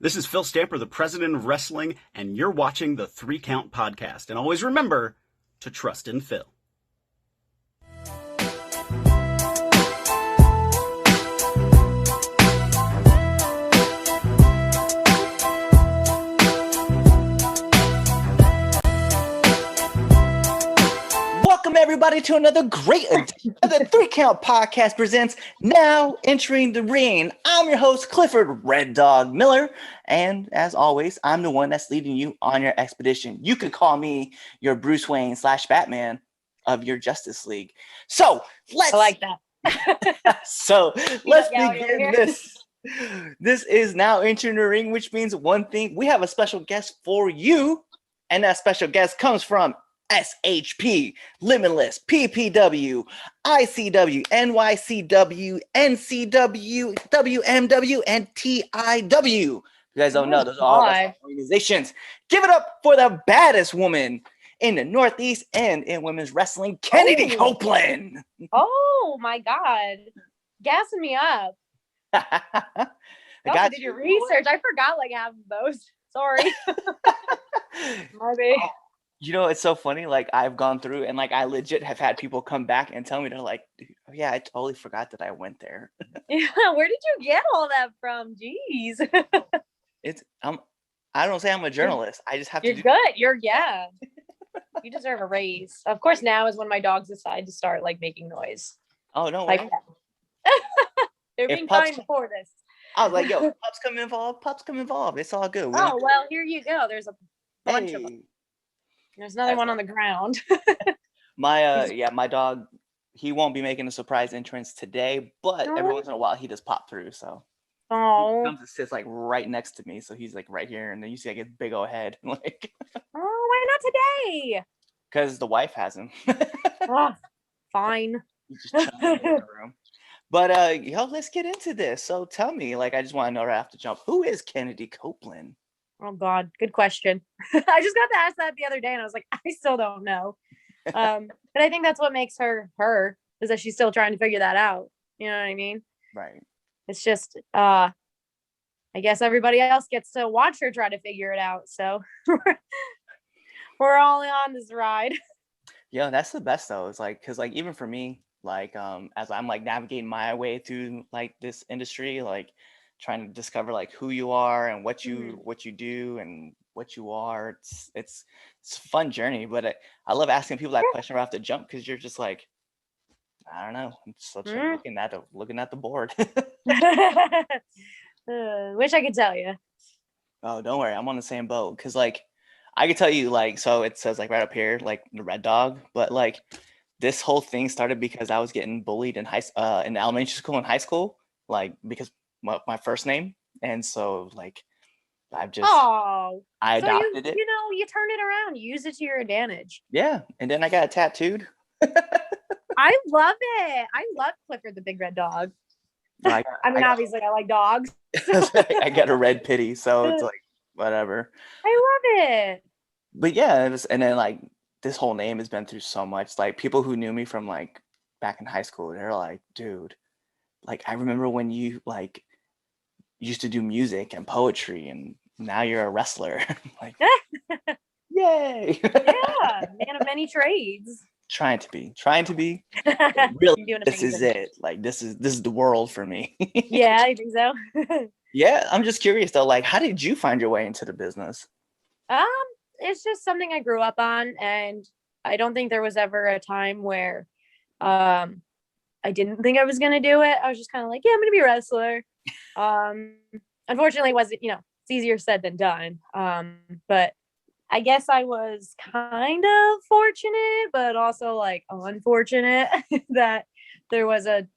This is Phil Stamper, the president of wrestling, and you're watching the 3 Count Podcast. And always remember to trust in Phil. Welcome everybody to another great edition of the 3 Count Podcast presents Now Entering the Ring. I'm your host, Clifford Red Dog Miller, and as always, I'm the one that's leading you on your expedition. You could call me your Bruce Wayne / Batman of your Justice League. So let's begin this. This is Now Entering the Ring, which means one thing: we have a special guest for you, and that special guest comes from SHP, Limitless, PPW, ICW, NYCW, NCW, WMW, and TIW. You guys don't know, those are all organizations. Give it up for the baddest woman in the Northeast and in women's wrestling, Kenndi Copeland. Oh my God. Gassing me up. Did your research. I forgot like half of those. Sorry. My bad. You know, it's so funny. Like, I've gone through and like I legit have had people come back and tell me, they're like, dude, oh, yeah, I totally forgot that I went there. Yeah, where did you get all that from? Jeez. I don't say I'm a journalist. I just have You're good. You deserve a raise. Of course, now is when my dogs decide to start like making noise. Oh no, like they're being kind before this. I was like, yo, pups come involved. It's all good. Well, here you go. There's a bunch of them. There's another one on the ground. My dog, he won't be making a surprise entrance today, but every once in a while he does pop through. So he comes and sits like right next to me. So he's like right here, and then you see like his big old head. Like, why not today? Because the wife has him. Fine. He's just chilling in the room. But let's get into this. So tell me, like, I just want to know right off the jump, who is Kenndi Copeland? Oh God, good question. I just got to ask that the other day and I was like, I still don't know. But I think that's what makes her is that she's still trying to figure that out. You know what I mean? Right. It's just I guess everybody else gets to watch her try to figure it out. So we're all on this ride. Yeah, that's the best though. It's like, because like even for me, like as I'm like navigating my way through like this industry, like trying to discover like who you are and what you do and what you are. It's a fun journey, but I love asking people that question right off the jump, because you're just like, I don't know, I'm such looking at the board. Wish I could tell you. Oh, don't worry, I'm on the same boat, because like I could tell you, like, so it says like right up here, like the Red Dog, but like this whole thing started because I was getting bullied in in elementary school and high school, like because my first name, and so like I adopted it. You turn it around, you use it to your advantage. Yeah, and then I got it tattooed. I love it. I love Clifford the Big Red Dog. Obviously I like dogs. I got a red pity, so it's like whatever. I love it. But yeah, and then like this whole name has been through so much. Like people who knew me from like back in high school, they're like, dude, like I remember when you like used to do music and poetry, and now you're a wrestler. Like, yay! Yeah, man of many trades. Trying to be. Really, this is it. Like this is the world for me. Yeah, I think so. Yeah, I'm just curious though. Like, how did you find your way into the business? It's just something I grew up on, and I don't think there was ever a time where, I didn't think I was gonna do it. I was just kind of like, yeah, I'm gonna be a wrestler. Unfortunately, it wasn't, it's easier said than done. But I guess I was kind of fortunate, but also like unfortunate that there was and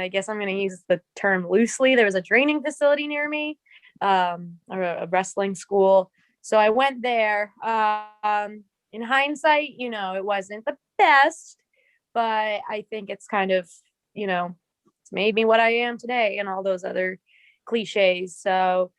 I guess I'm going to use the term loosely, there was a training facility near me, or a wrestling school. So I went there. In hindsight, it wasn't the best, but I think it's kind of, it's made me what I am today and all those other cliches. So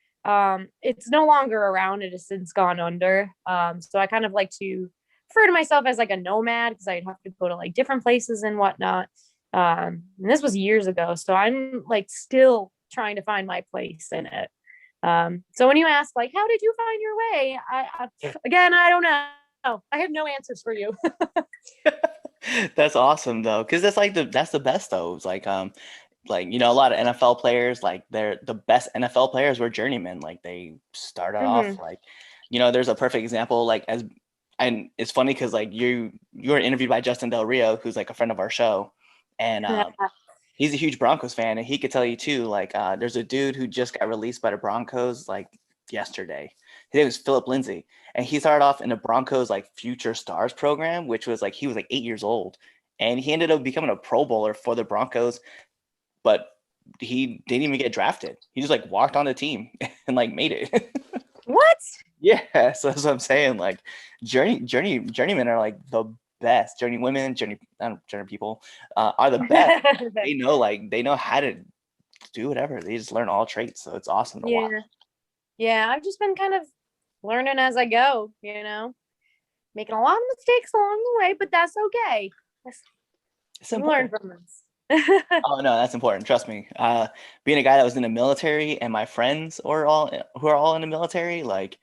it's no longer around. It has since gone under. So I kind of like to refer to myself as like a nomad, because I'd have to go to like different places and whatnot. And this was years ago. So I'm like still trying to find my place in it. So when you ask like, how did you find your way? Again, I don't know. I have no answers for you. That's awesome though, because that's the best though. It's like you know, a lot of NFL players, like they're the best NFL players were journeymen. Like they started off like, you know, there's a perfect example like and it's funny because like you were interviewed by Justin Del Rio, who's like a friend of our show, and he's a huge Broncos fan, and he could tell you too. Like there's a dude who just got released by the Broncos like yesterday. His name was Philip Lindsay, and he started off in the Broncos like Future Stars program, which was like he was like 8 years old, and he ended up becoming a Pro Bowler for the Broncos, but he didn't even get drafted. He just like walked on the team and like made it. What? Yeah, so that's what I'm saying. Like journeymen are like the best. Journey women, journey people are the best. They know how to do whatever. They just learn all traits, so it's awesome to watch. Yeah, I've just been kind of learning as I go, you know, making a lot of mistakes along the way, but that's okay. It's You important. learn from this. Oh no, that's important. Trust me. Being a guy that was in the military, and my friends are all in the military, like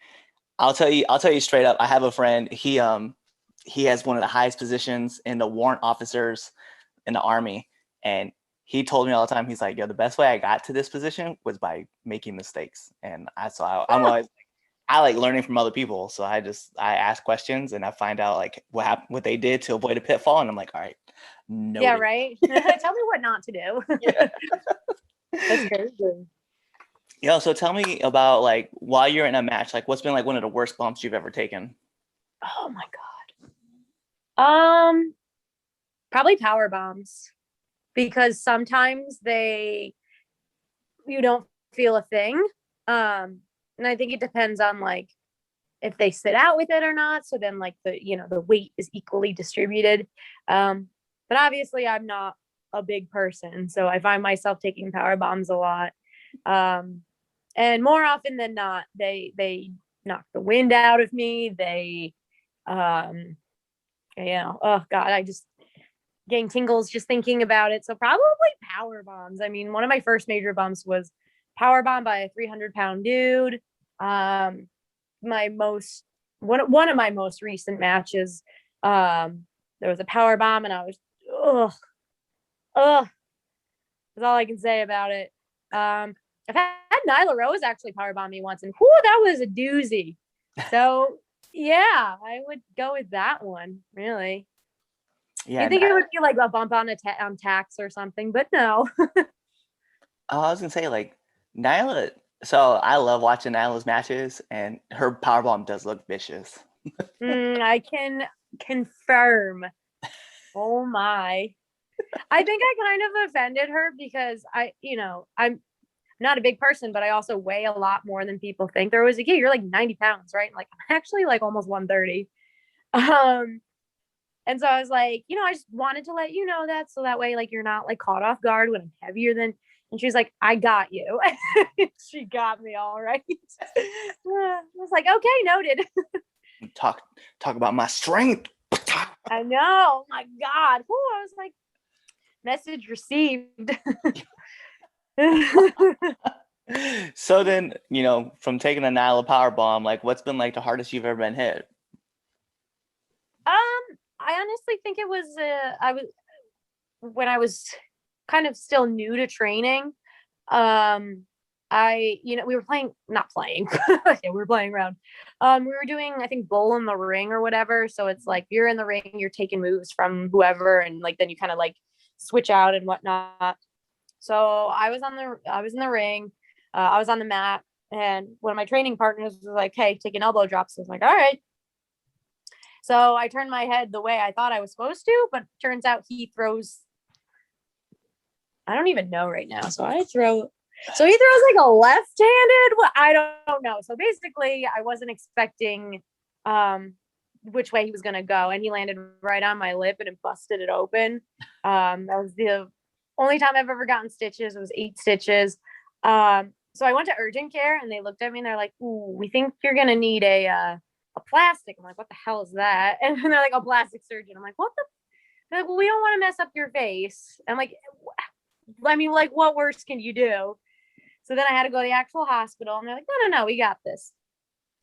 I'll tell you straight up. I have a friend. He has one of the highest positions in the warrant officers in the Army, and he told me all the time. He's like, "Yo, the best way I got to this position was by making mistakes." And I'm always I like learning from other people. So I ask questions and I find out like what they did to avoid a pitfall, and I'm like, all right, no. Yeah, right. Tell me what not to do. Yeah. That's crazy. Yo, so tell me about like while you're in a match, like what's been like one of the worst bumps you've ever taken? Oh my God. Probably power bombs, because sometimes you don't feel a thing. And I think it depends on like if they sit out with it or not. So then like the weight is equally distributed. But obviously I'm not a big person, so I find myself taking power bombs a lot. And more often than not, they knock the wind out of me. They, oh God, I just getting tingles just thinking about it. So probably power bombs. I mean, one of my first major bumps was power bomb by a 300-pound dude. One of my most recent matches, there was a power bomb, and I was, that's all I can say about it. I've had Nyla Rose actually powerbomb me once, and that was a doozy. So yeah, I would go with that one. Really, Yeah, you think it would be like a bump on on tax or something, but no. I was gonna say like Nyla. So I love watching Nyla's matches, and her powerbomb does look vicious. I can confirm. Oh my. I think I kind of offended her because I'm not a big person, but I also weigh a lot more than people think. There was like, yeah, you're like 90 pounds, right? Like I'm actually like almost 130. And so I was like, I just wanted to let you know that, so that way like you're not like caught off guard when I'm heavier than. And she's like, I got you. She got me all right. I was like, okay, noted. Talk about my strength. I know. My God. Ooh, I was like, message received. So then, from taking a Nyla power bomb, like what's been like the hardest you've ever been hit? I honestly think it was when I was kind of still new to training. We were playing, not playing. Yeah, we were playing around. We were doing, I think, Bull in the Ring or whatever. So it's like you're in the ring, you're taking moves from whoever, and like then you kind of like switch out and whatnot. So I was in the ring, I was on the mat, and one of my training partners was like, "Hey, take an elbow drop." So I was like, "All right." So I turned my head the way I thought I was supposed to, but turns out he throws. I don't even know right now. So he throws like a left-handed. Well, I don't know. So basically, I wasn't expecting which way he was gonna go, and he landed right on my lip and it busted it open. That was the only time I've ever gotten stitches. It was 8 stitches. So I went to urgent care, and they looked at me and they're like, "Ooh, we think you're gonna need a plastic." I'm like, "What the hell is that?" And they're like, "A plastic surgeon." I'm like, "What the?" They're like, "Well, we don't want to mess up your face." I'm like, I mean, like, what worse can you do? So then I had to go to the actual hospital, and they're like, no, we got this.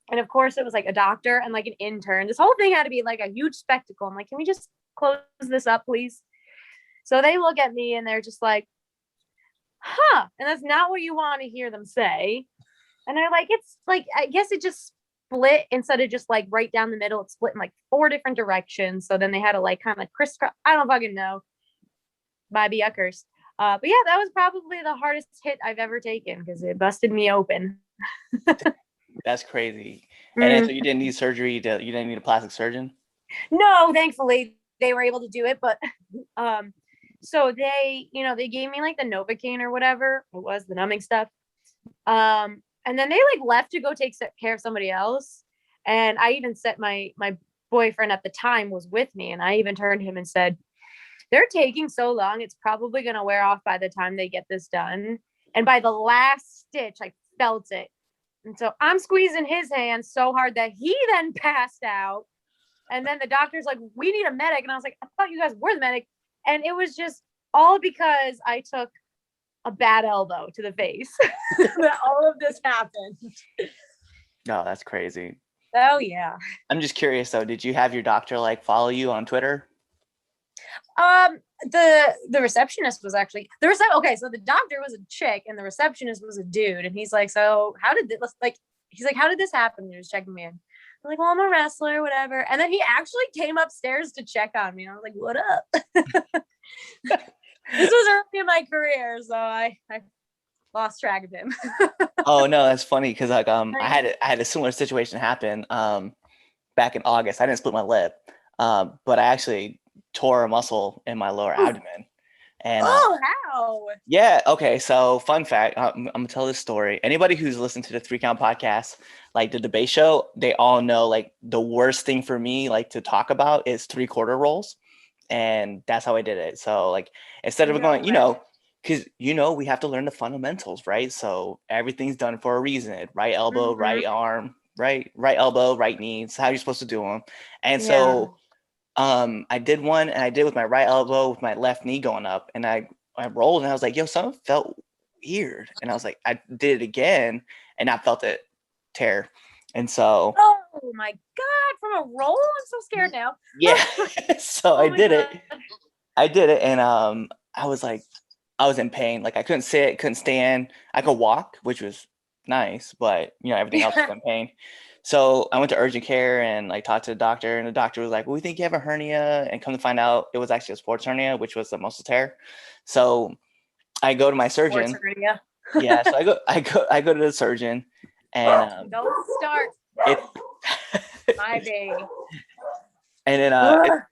And of course, it was like a doctor and like an intern. This whole thing had to be like a huge spectacle. I'm like, can we just close this up, please? So they look at me and they're just like, huh. And that's not what you want to hear them say. And they're like, it's like, I guess it just split instead of just like right down the middle. It split in like 4 different directions. So then they had to like kind of crisscross. I don't fucking know. Bye, be yuckers. But yeah, that was probably the hardest hit I've ever taken because it busted me open. That's crazy. And then, so you didn't need surgery. You didn't need a plastic surgeon? No, thankfully they were able to do it. But so they, they gave me like the Novocaine or whatever it was, the numbing stuff. And then they like left to go take care of somebody else. And I even said my boyfriend at the time was with me, and I even turned to him and said, they're taking so long, it's probably going to wear off by the time they get this done. And by the last stitch, I felt it. And so I'm squeezing his hand so hard that he then passed out. And then the doctor's like, we need a medic. And I was like, I thought you guys were the medic. And it was just all because I took a bad elbow to the face that all of this happened. No, that's crazy. Oh, yeah. I'm just curious, though. Did you have your doctor like follow you on Twitter? The receptionist was actually okay, so the doctor was a chick and the receptionist was a dude, and he's like, so how did this how did this happen? He was checking me in. I'm like, well, I'm a wrestler, whatever. And then he actually came upstairs to check on me, and I was like, what up? This was early in my career, so I lost track of him. Oh no, that's funny because like I had a similar situation happen back in August. I didn't split my lip, but I actually tore a muscle in my lower abdomen. And how? Yeah, okay. So fun fact, I'm gonna tell this story. Anybody who's listened to the 3 Count podcast, like the debate show, they all know like the worst thing for me like to talk about is 3/4 rolls. And that's how I did it. So like instead of going, because we have to learn the fundamentals, right? So everything's done for a reason. Right elbow, right arm, right elbow, right knee. It's how you're supposed to do them. And so I did one, and I did with my right elbow with my left knee going up, and I rolled, and I was like, yo, something felt weird. And I was like, I did it again, and I felt it tear. And so oh my god, from a roll? I'm so scared now. Yeah. So I did it, and I was in pain. Like I couldn't sit, couldn't stand. I could walk, which was nice, but everything else was in pain. So I went to urgent care and like talked to the doctor, and the doctor was like, well, we think you have a hernia. And come to find out, it was actually a sports hernia, which was a muscle tear. So I go to my surgeon. Yeah. So I go to the surgeon, and don't start. My baby. And then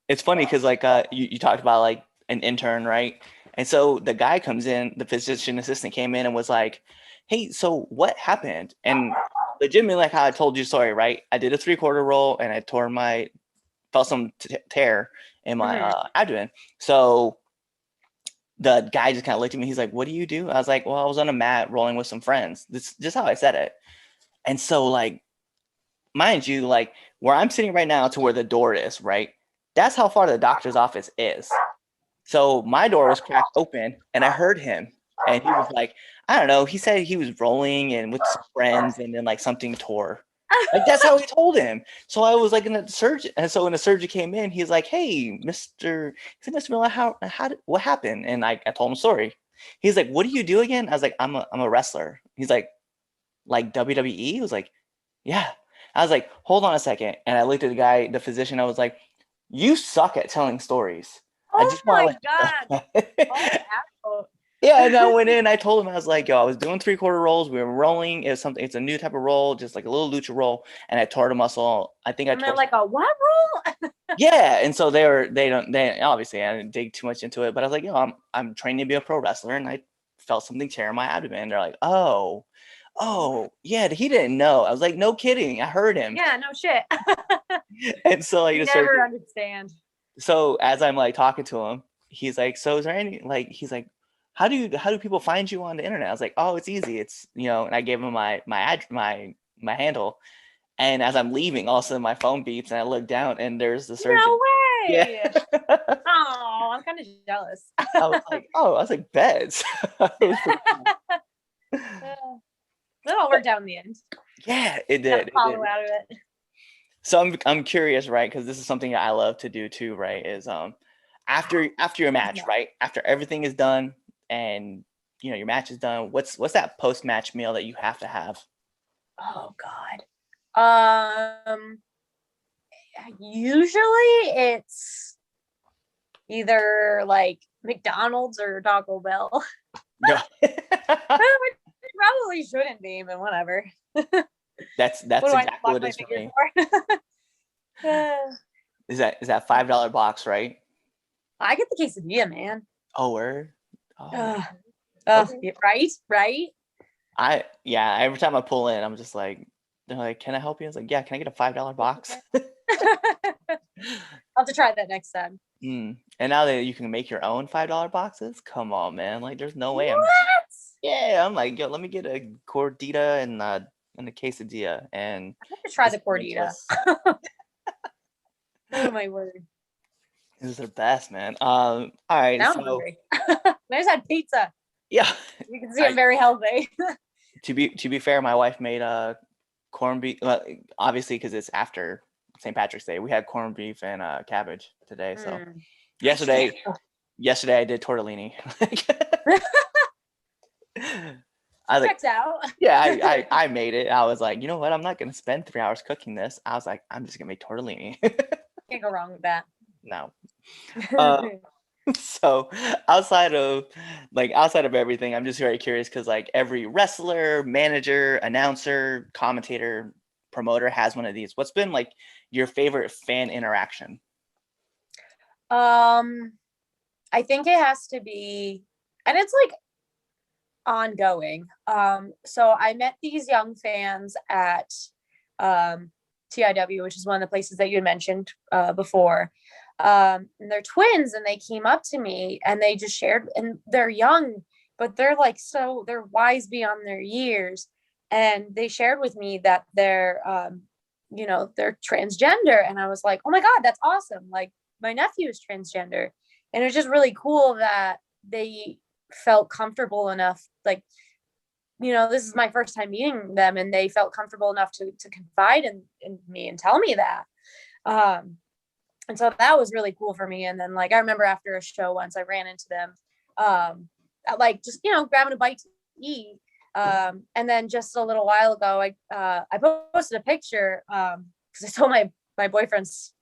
it's funny because like you talked about like an intern, right? And so the guy comes in, the physician assistant came in and was like, hey, so what happened? And legitimately, like how I told you, sorry, right? I did a 3/4 roll and I felt some tear in my abdomen. So the guy just kind of looked at me. He's like, what do you do? I was like, well, I was on a mat rolling with some friends. This is just how I said it. And so like, mind you, like where I'm sitting right now to where the door is, right? That's how far the doctor's office is. So my door was cracked open and I heard him, and he was like, I don't know. He said he was rolling and with some friends, and then like something tore. Like that's how he told him. So I was like in the surgeon, and so when the surgeon came in, he's like, "Hey, Mr. Miller, what happened?" And I told him the story. He's like, "What do you do again?" I was like, "I'm a wrestler." He's like WWE? He was like, "Yeah." I was like, "Hold on a second," and I looked at the physician. I was like, "You suck at telling stories." Oh my god! Yeah, and I went in. I told him, I was like, "Yo, I was doing 3/4 rolls. We were rolling. It's a new type of roll, just like a little lucha roll." And I tore the muscle. I think I tore like a what roll? Yeah, and so they obviously I didn't dig too much into it, but I was like, "Yo, I'm trained to be a pro wrestler," and I felt something tear in my abdomen. And they're like, "Oh, yeah, he didn't know." I was like, "No kidding, I heard him." Yeah, no shit. And so like, you never understand. So as I'm like talking to him, he's like, "So is there any like?" He's like, "How do people find you on the internet?" I was like, "Oh, it's easy. It's And I gave him my handle. And as I'm leaving, all of a sudden my phone beeps, and I look down, and there's the surgeon. No way! Yeah. Oh, I'm kind of jealous. I was like, beds. That all worked out in the end. Yeah, it Got did. a follow out of it. So I'm curious, right? Because this is something that I love to do too, right? Is after your match, right? After everything is done and your match is done, what's that post match meal that you have to have? Oh God. Usually it's either like McDonald's or Taco Bell. Yeah. It probably shouldn't be, but whatever. That's What do exactly I what my it is for fingers me. for? Is that $5 box, right? I get the quesadilla, man. Oh, word. Oh, okay. Right. Every time I pull in, I'm just like, they're like, "Can I help you?" I was like, "Yeah, can I get a $5 box?" I'll have to try that next time. And now that you can make your own $5 boxes, come on, man! Like, there's no way I'm like, yo, let me get a gordita and a quesadilla, and I have to try the gordita. Oh my word! This is the best, man. All right, now I'm hungry. I just had pizza. Yeah, you can see I'm very healthy. To be fair, my wife made corned beef. Obviously, because it's after St. Patrick's Day, we had corned beef and cabbage today. So yesterday I did tortellini. I was Checks out. Yeah, I made it. I was like, you know what? I'm not gonna spend 3 hours cooking this. I was like, I'm just gonna make tortellini. Can't go wrong with that. No. So outside of everything, I'm just very curious because like every wrestler, manager, announcer, commentator, promoter has one of these. What's been like your favorite fan interaction? I think it has to be, and it's like ongoing. So I met these young fans at TIW, which is one of the places that you had mentioned before. And they're twins, and they came up to me and they just shared, and they're young, but they're like, so they're wise beyond their years. And they shared with me that they're transgender. And I was like, oh my God, that's awesome. Like, my nephew is transgender. And it's just really cool that they felt comfortable enough, like, this is my first time meeting them, and they felt comfortable enough to confide in me and tell me that. And so that was really cool for me. And then, like, I remember after a show once I ran into them, like, just, grabbing a bite to eat. And then just a little while ago, I posted a picture, because I stole my boyfriend's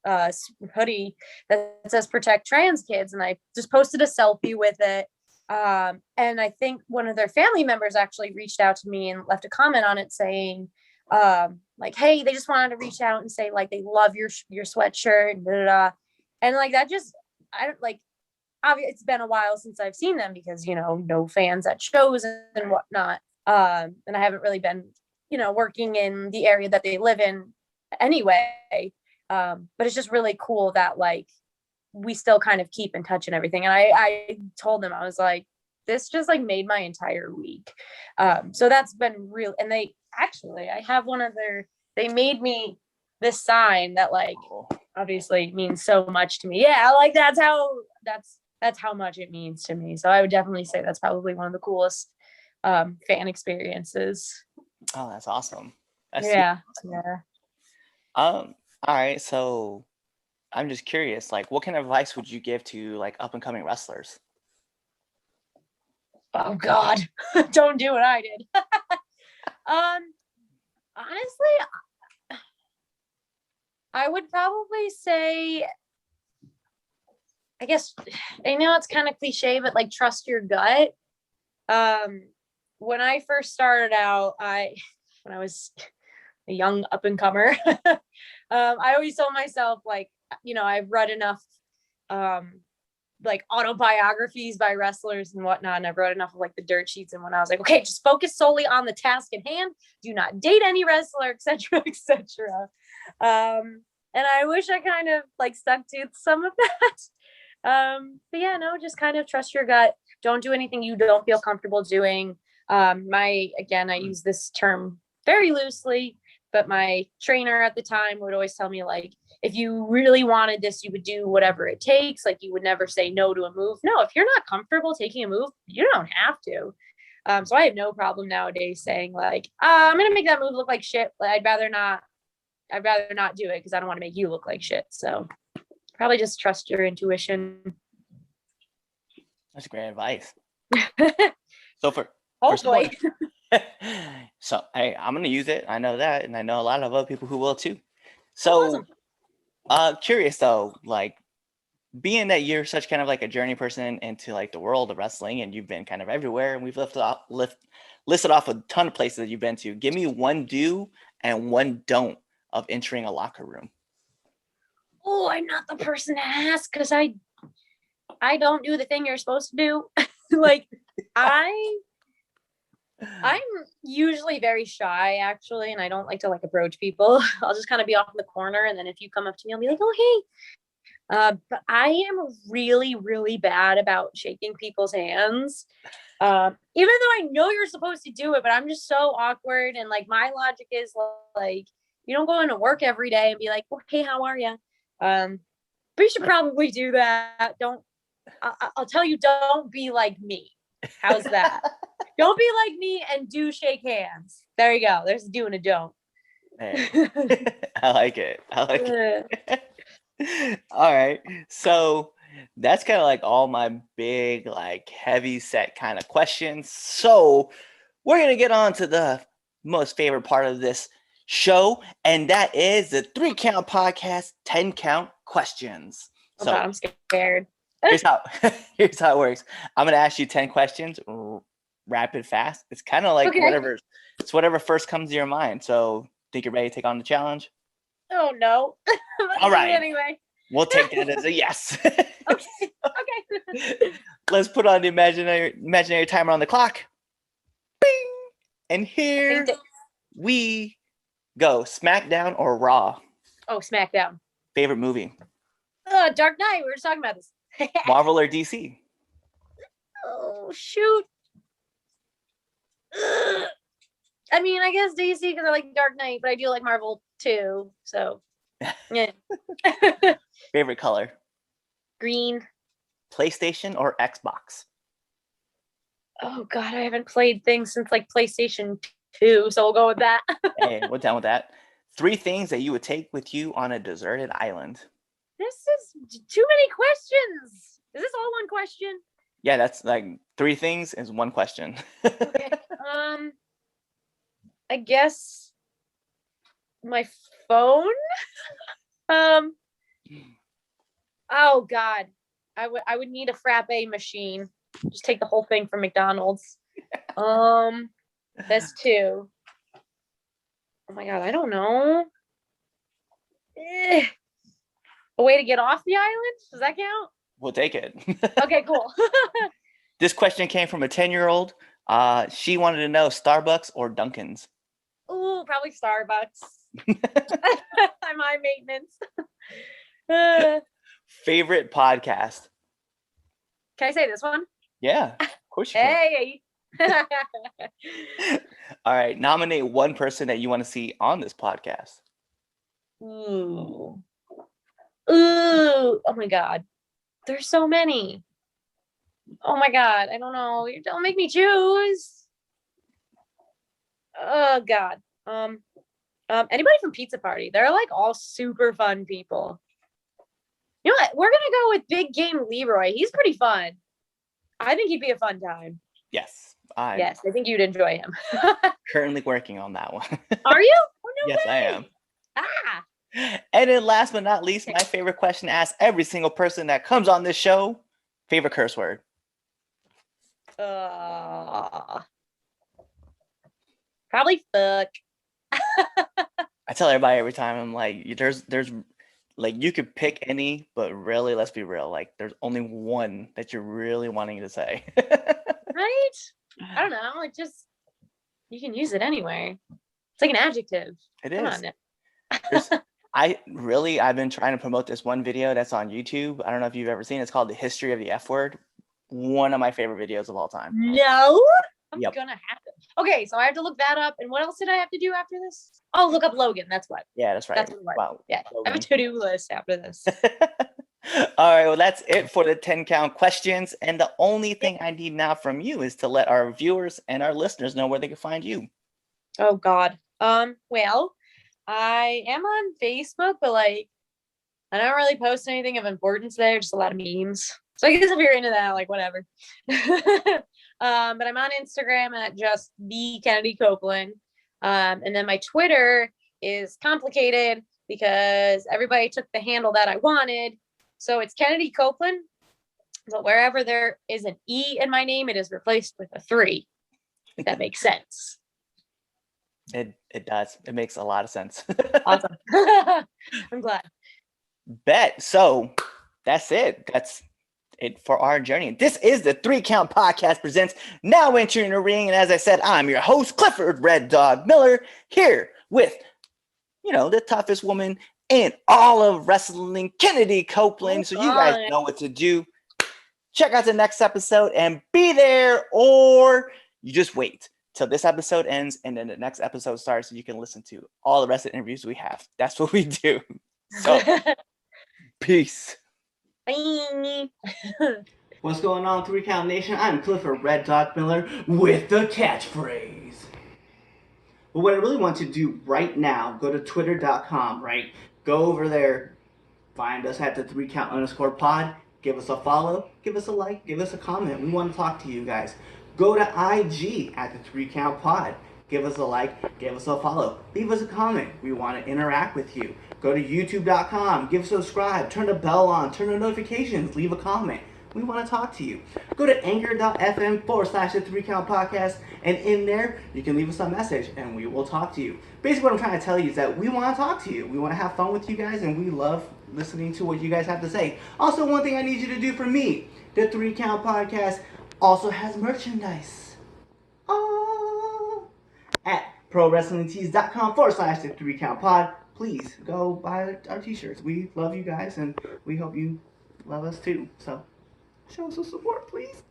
hoodie that says "Protect Trans Kids," and I just posted a selfie with it. And I think one of their family members actually reached out to me and left a comment on it saying, like, hey, they just wanted to reach out and say, like, they love your sweatshirt and and like, that just, I don't like, obviously it's been a while since I've seen them because, no fans at shows and whatnot. And I haven't really been, working in the area that they live in anyway. But it's just really cool that, like, we still kind of keep in touch and everything. And I told them, I was like, this just like made my entire week. So that's been real. And I have they made me this sign that, like, obviously means so much to me. Yeah. Like, that's how much it means to me. So I would definitely say that's probably one of the coolest fan experiences. Oh, that's awesome. Yeah. All right. So I'm just curious, like, what kind of advice would you give to like up and coming wrestlers? Oh God, don't do what I did. Honestly, I would probably say, I guess, I know it's kind of cliche, but like, trust your gut. When I first started out, when I was a young up and comer, I always told myself, like, I've read enough like autobiographies by wrestlers and whatnot, and I've read enough of like the dirt sheets, and when I was like, okay, just focus solely on the task at hand, do not date any wrestler, etc., etc. And I wish I kind of like stuck to some of that. But yeah, no, just kind of trust your gut. Don't do anything you don't feel comfortable doing. I use this term very loosely, but my trainer at the time would always tell me, like, if you really wanted this, you would do whatever it takes. Like, you would never say no to a move. No, if you're not comfortable taking a move, you don't have to. So I have no problem nowadays saying like, I'm gonna make that move look like shit, but I'd rather not do it because I don't want to make you look like shit. So probably just trust your intuition. That's great advice. So for Hopefully. so hey, I'm gonna use it. I know that, and I know a lot of other people who will too. Oh, So curious though, like being that you're such kind of like a journey person into like the world of wrestling and you've been kind of everywhere and we've listed off a ton of places that you've been to. Give me one do and one don't of entering a locker room. Oh, I'm not the person to ask because I don't do the thing you're supposed to do. Like I'm usually very shy actually, and I don't like to like approach people. I'll just kind of be off in the corner, and then if you come up to me, I'll be like, "Oh, hey." But I am really, really bad about shaking people's hands. Even though I know you're supposed to do it, but I'm just so awkward. And like my logic is like, you don't go into work every day and be like, "Oh, hey, how are you?" But you should probably do that. I'll tell you, don't be like me. How's that? Don't be like me and do shake hands. There you go. There's a do and a don't. Hey, I like it. All right. So that's kind of like all my big, like heavy set kind of questions. So we're going to get on to the most favorite part of this show, and that is the 3 Count Podcast 10 Count Questions. Oh, So God, I'm scared. here's how it works. I'm going to ask you 10 questions, rapid, fast. It's kind of like whatever first comes to your mind. So think you're ready to take on the challenge? Oh, no. All right. Anyway. We'll take that as a yes. Okay. Let's put on the imaginary timer on the clock. Bing! And here we go. SmackDown or Raw? Oh, SmackDown. Favorite movie? Dark Knight. We were just talking about this. Marvel or DC? Oh, shoot. I mean, I guess DC because I like Dark Knight, but I do like Marvel too. So, yeah. Favorite color? Green. PlayStation or Xbox? Oh God, I haven't played things since like PlayStation 2, so we'll go with that. Hey, we're down with that. 3 things that you would take with you on a deserted island. This is too many questions. Is this all one question? Yeah, that's like 3 things is one question. Okay. I guess my phone. Oh God, I would need a frappe machine. Just take the whole thing from McDonald's. That's 2. Oh my God, I don't know. A way to get off the island? Does that count? We'll take it. Okay, cool. This question came from a 10-year-old. She wanted to know Starbucks or Dunkin's. Ooh, probably Starbucks. I'm high maintenance. Favorite podcast? Can I say this one? Yeah, of course you can. Hey. All right, nominate one person that you want to see on this podcast. Ooh. Oh my God. There's so many. Oh my God. I don't know. Don't make me choose. Oh God. Anybody from Pizza Party? They're like all super fun people. You know what? We're gonna go with Big Game Leroy. He's pretty fun. I think he'd be a fun time. Yes. Yes, I think you'd enjoy him. Currently working on that one. Are you? Oh, no Yes, way. I am. Ah. And then last but not least, my favorite question asked every single person that comes on this show. Favorite curse word? Probably fuck. I tell everybody every time, I'm like, there's like you could pick any, but really, let's be real. Like there's only one that you're really wanting to say. Right? I don't know. It just, you can use it anywhere. It's like an adjective. It Come is. on. I've been trying to promote this one video that's on YouTube. I don't know if you've ever seen it. It's called The History of the F Word. One of my favorite videos of all time. No? I'm Yep. gonna have to. Okay, so I have to look that up. And what else did I have to do after this? Oh, look up Logan. That's what. Yeah, that's right. That's what it was. Wow. Yeah. I have a Logan. to-do list after this. All right, well, that's it for the 10 count questions. And the only thing I need now from you is to let our viewers and our listeners know where they can find you. Oh God. Well, I am on Facebook, but like I don't really post anything of importance there, just a lot of memes. So I guess if you're into that, like whatever. But I'm on Instagram at just the Kenndi Copeland. And then my Twitter is complicated because everybody took the handle that I wanted. So it's Kenndi Copeland, but wherever there is an E in my name, it is replaced with a 3. If that makes sense. It does. It makes a lot of sense. Awesome. I'm glad. Bet. So that's it. That's it for our journey. This is the 3 Count Podcast presents Now Entering the Ring. And as I said, I'm your host, Clifford Red Dog Miller, here with, the toughest woman in all of wrestling, Kenndi Copeland. So you guys know what to do. Check out the next episode and be there, or you just wait till this episode ends and then the next episode starts so you can listen to all the rest of the interviews we have. That's what we do. So, peace. Bye. What's going on, 3 Count Nation? I'm Clifford Red Dog Miller with the catchphrase. But what I really want to do right now, go to twitter.com, right? Go over there, find us at the 3 Count _ pod. Give us a follow, give us a like, give us a comment. We want to talk to you guys. Go to IG at the 3 Count pod. Give us a like, give us a follow, leave us a comment. We want to interact with you. Go to youtube.com, give us a subscribe, turn the bell on, turn the notifications, leave a comment. We want to talk to you. Go to anchor.fm / the 3 Count podcast, and in there you can leave us a message and we will talk to you. Basically what I'm trying to tell you is that we want to talk to you. We want to have fun with you guys, and we love listening to what you guys have to say. Also, one thing I need you to do for me, the 3 Count podcast also has merchandise. Oh, at prowrestlingtees.com / the 3 Count pod. Please go buy our t-shirts. We love you guys and we hope you love us too. So show us some support, please.